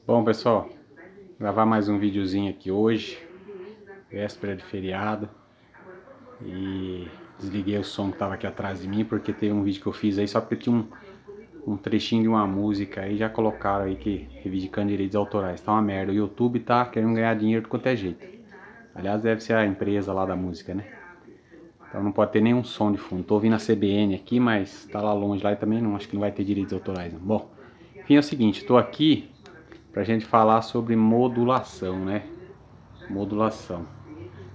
Bom, pessoal, gravar mais um videozinho aqui hoje, véspera de feriado, e desliguei o som que estava aqui atrás de mim porque teve um vídeo que eu fiz aí só porque tinha um trechinho de uma música aí, já colocaram aí que reivindicando direitos autorais. Tá uma merda, o YouTube tá querendo ganhar dinheiro de qualquer jeito. Aliás, deve ser a empresa lá da música, né? Então não pode ter nenhum som de fundo. Tô ouvindo a CBN aqui, mas tá lá longe lá e também não, acho que não vai ter direitos autorais não. Bom, enfim, é o seguinte, tô aqui pra gente falar sobre modulação, né? Modulação.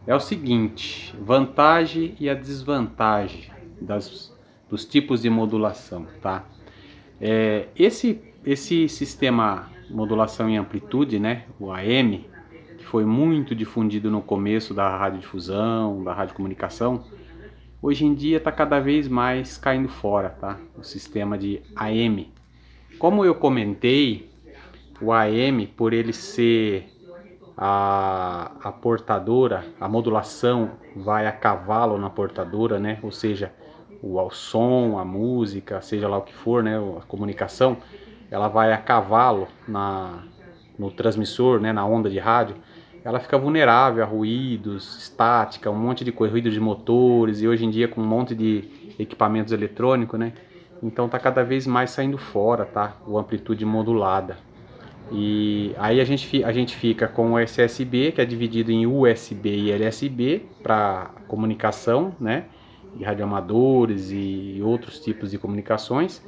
É o seguinte, vantagem e a desvantagem dos tipos de modulação, tá? Esse sistema modulação em amplitude, né, o AM, que foi muito difundido no começo da radiodifusão, da radiocomunicação, hoje em dia está cada vez mais caindo fora, tá? O sistema de AM. Como eu comentei, o AM, por ele ser a portadora, a modulação vai a cavalo na portadora, né? Ou seja, o som, a música, seja lá o que for, né? A comunicação, ela vai a cavalo no transmissor, né? Na onda de rádio. Ela fica vulnerável a ruídos, estática, um monte de coisa, ruído de motores, e hoje em dia com um monte de equipamentos eletrônicos, né? Então tá cada vez mais saindo fora, tá? O amplitude modulada. E aí a gente fica com o SSB, que é dividido em USB e LSB para comunicação, né, de radioamadores e outros tipos de comunicações.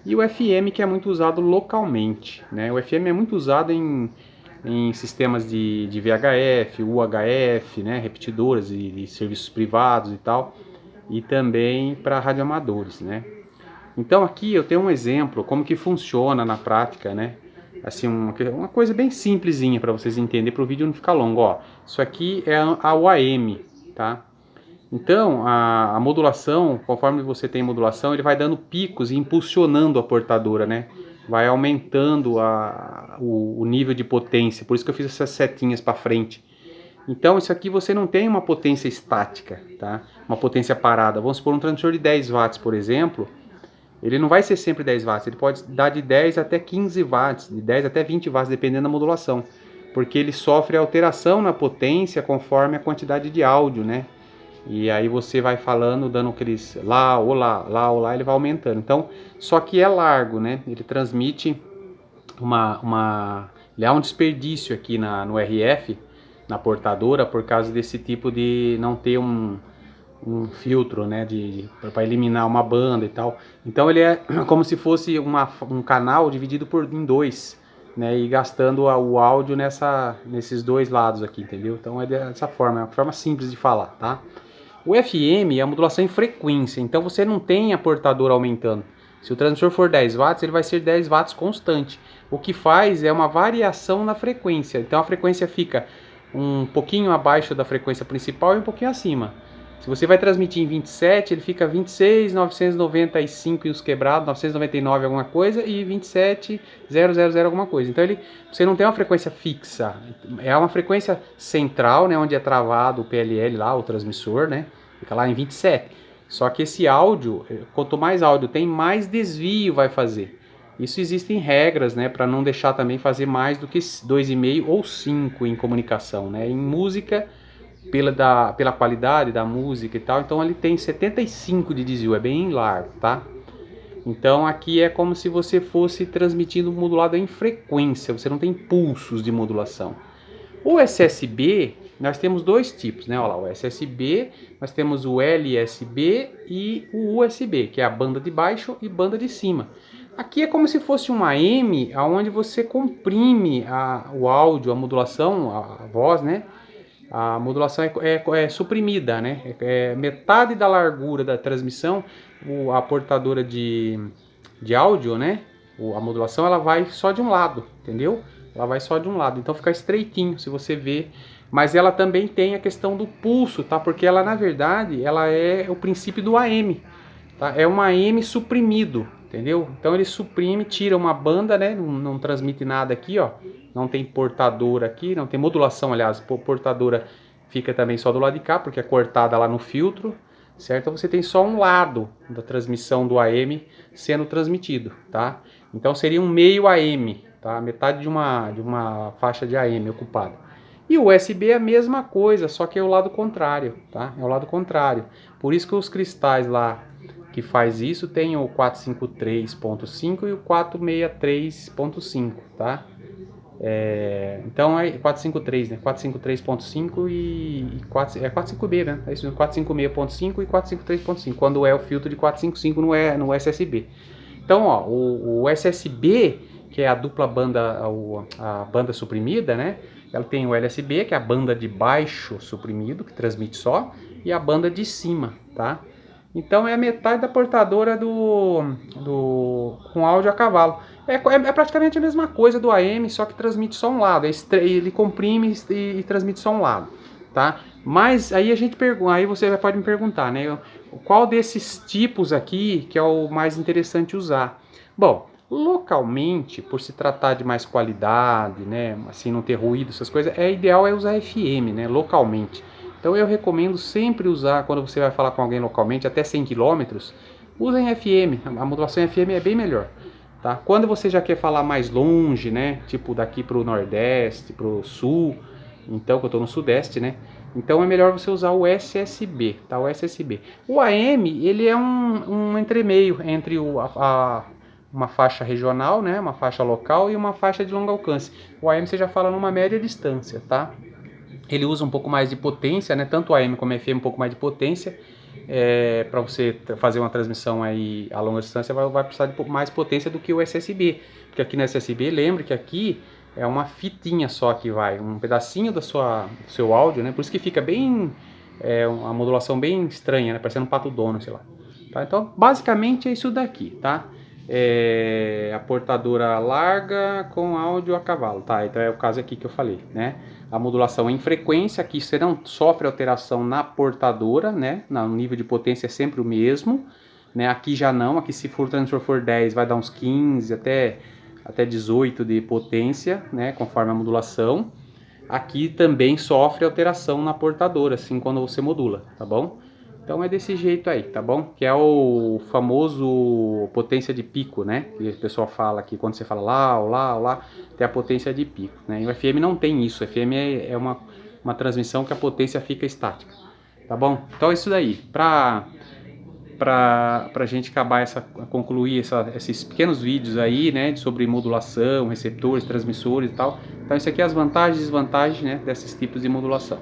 E o FM, que é muito usado localmente, né? O FM é muito usado em sistemas de VHF, UHF, né, repetidoras de serviços privados e tal, e também para radioamadores, né? Então aqui eu tenho um exemplo como que funciona na prática, né? Assim, uma coisa bem simplesinha para vocês entenderem, para o vídeo não ficar longo, ó. Isso aqui é a UAM, tá? Então, a modulação, conforme você tem modulação, ele vai dando picos e impulsionando a portadora, né? Vai aumentando o nível de potência, por isso que eu fiz essas setinhas para frente. Então, isso aqui você não tem uma potência estática, tá? Uma potência parada. Vamos supor um transmissor de 10 watts, por exemplo, ele não vai ser sempre 10 watts, ele pode dar de 10 até 15 watts, de 10 até 20 watts, dependendo da modulação. Porque ele sofre alteração na potência conforme a quantidade de áudio, né? E aí você vai falando, dando aqueles lá, olá, lá, olá, ele vai aumentando. Então, só que é largo, né? Ele transmite ele há um desperdício aqui no RF, na portadora, por causa desse tipo de não ter um filtro, né, para eliminar uma banda e tal. Então ele é como se fosse um canal dividido em dois, né, e gastando o áudio nesses dois lados aqui, entendeu? Então é dessa forma, é uma forma simples de falar, tá? O FM é a modulação em frequência, então você não tem a portadora aumentando. Se o transmissor for 10 watts, ele vai ser 10 watts constante. O que faz é uma variação na frequência. Então a frequência fica um pouquinho abaixo da frequência principal e um pouquinho acima. Se você vai transmitir em 27, ele fica 26, 995 e os quebrados, 999 alguma coisa e 27, 000 alguma coisa. Então você não tem uma frequência fixa, é uma frequência central, né, onde é travado o PLL lá, o transmissor, né, fica lá em 27. Só que esse áudio, quanto mais áudio tem, mais desvio vai fazer. Isso existem regras, né, para não deixar também fazer mais do que 2,5 ou 5 em comunicação, né, em música pela qualidade da música e tal, então ele tem 75 de desvio, é bem largo, tá? Então aqui é como se você fosse transmitindo modulado em frequência, você não tem pulsos de modulação. O SSB, nós temos dois tipos, né? Olha lá, o SSB, nós temos o LSB e o USB, que é a banda de baixo e banda de cima. Aqui é como se fosse uma AM, onde você comprime o áudio, a modulação, a voz, né? A modulação é suprimida, né? Metade da largura da transmissão, a portadora de áudio, né? A modulação ela vai só de um lado, entendeu? Ela vai só de um lado, então fica estreitinho, se você ver. Mas ela também tem a questão do pulso, tá? Porque ela, na verdade, ela é o princípio do AM, tá? É um AM suprimido, entendeu? Então ele suprime, tira uma banda, né? Não transmite nada aqui, ó. Não tem portadora aqui, não tem modulação, aliás, portadora fica também só do lado de cá, porque é cortada lá no filtro, certo? Então você tem só um lado da transmissão do AM sendo transmitido, tá? Então seria um meio AM, tá? Metade de uma faixa de AM ocupada. E o USB é a mesma coisa, só que é o lado contrário, tá? É o lado contrário. Por isso que os cristais lá que faz isso tem o 453.5 e o 463.5, tá? Então é 453, né? 453.5 e 455B, né? É isso, 456.5 e 453.5, quando é o filtro de 455 no SSB. Então, ó, o SSB, que é a dupla banda, a banda suprimida, né? Ela tem o LSB, que é a banda de baixo suprimido, que transmite só, e a banda de cima, tá? Então é a metade da portadora com áudio a cavalo. É praticamente a mesma coisa do AM, só que transmite só um lado. Ele comprime e transmite só um lado, tá? Mas aí aí você pode me perguntar, né? Qual desses tipos aqui que é o mais interessante usar? Bom, localmente, por se tratar de mais qualidade, né? Assim, não ter ruído, essas coisas, ideal é usar FM, né? Localmente. Então eu recomendo sempre usar, quando você vai falar com alguém localmente, até 100 km, usem FM, a modulação FM é bem melhor. Tá? Quando você já quer falar mais longe, né, tipo daqui para o Nordeste, para o Sul, então que eu estou no Sudeste, né, então é melhor você usar o SSB, tá? O SSB. O AM, ele é um entremeio entre uma faixa regional, né, uma faixa local e uma faixa de longo alcance. O AM você já fala numa média distância, tá? Ele usa um pouco mais de potência, né? Tanto o AM como o FM um pouco mais de potência. Para você fazer uma transmissão aí a longa distância vai precisar de mais potência do que o SSB. Porque aqui no SSB, lembre que aqui é uma fitinha só que vai, um pedacinho do seu áudio, né? Por isso que fica bem, uma modulação bem estranha, né? Parecendo um pato dono, sei lá. Tá? Então, basicamente é isso daqui, tá? A portadora larga com áudio a cavalo, tá? Então é o caso aqui que eu falei, né? A modulação em frequência, aqui você não sofre alteração na portadora, né? No nível de potência é sempre o mesmo, né? Aqui já não, aqui se for o transmissor for 10 vai dar uns 15 até 18 de potência, né? Conforme a modulação. Aqui também sofre alteração na portadora, assim, quando você modula, tá bom? Então é desse jeito aí, tá bom? Que é o famoso potência de pico, né? Que o pessoal fala aqui, quando você fala lá, tem a potência de pico, né? E o FM não tem isso, o FM é uma transmissão que a potência fica estática, tá bom? Então é isso daí, pra gente concluir esses pequenos vídeos aí, né? Sobre modulação, receptores, transmissores e tal. Então isso aqui é as vantagens e desvantagens, né? Desses tipos de modulação.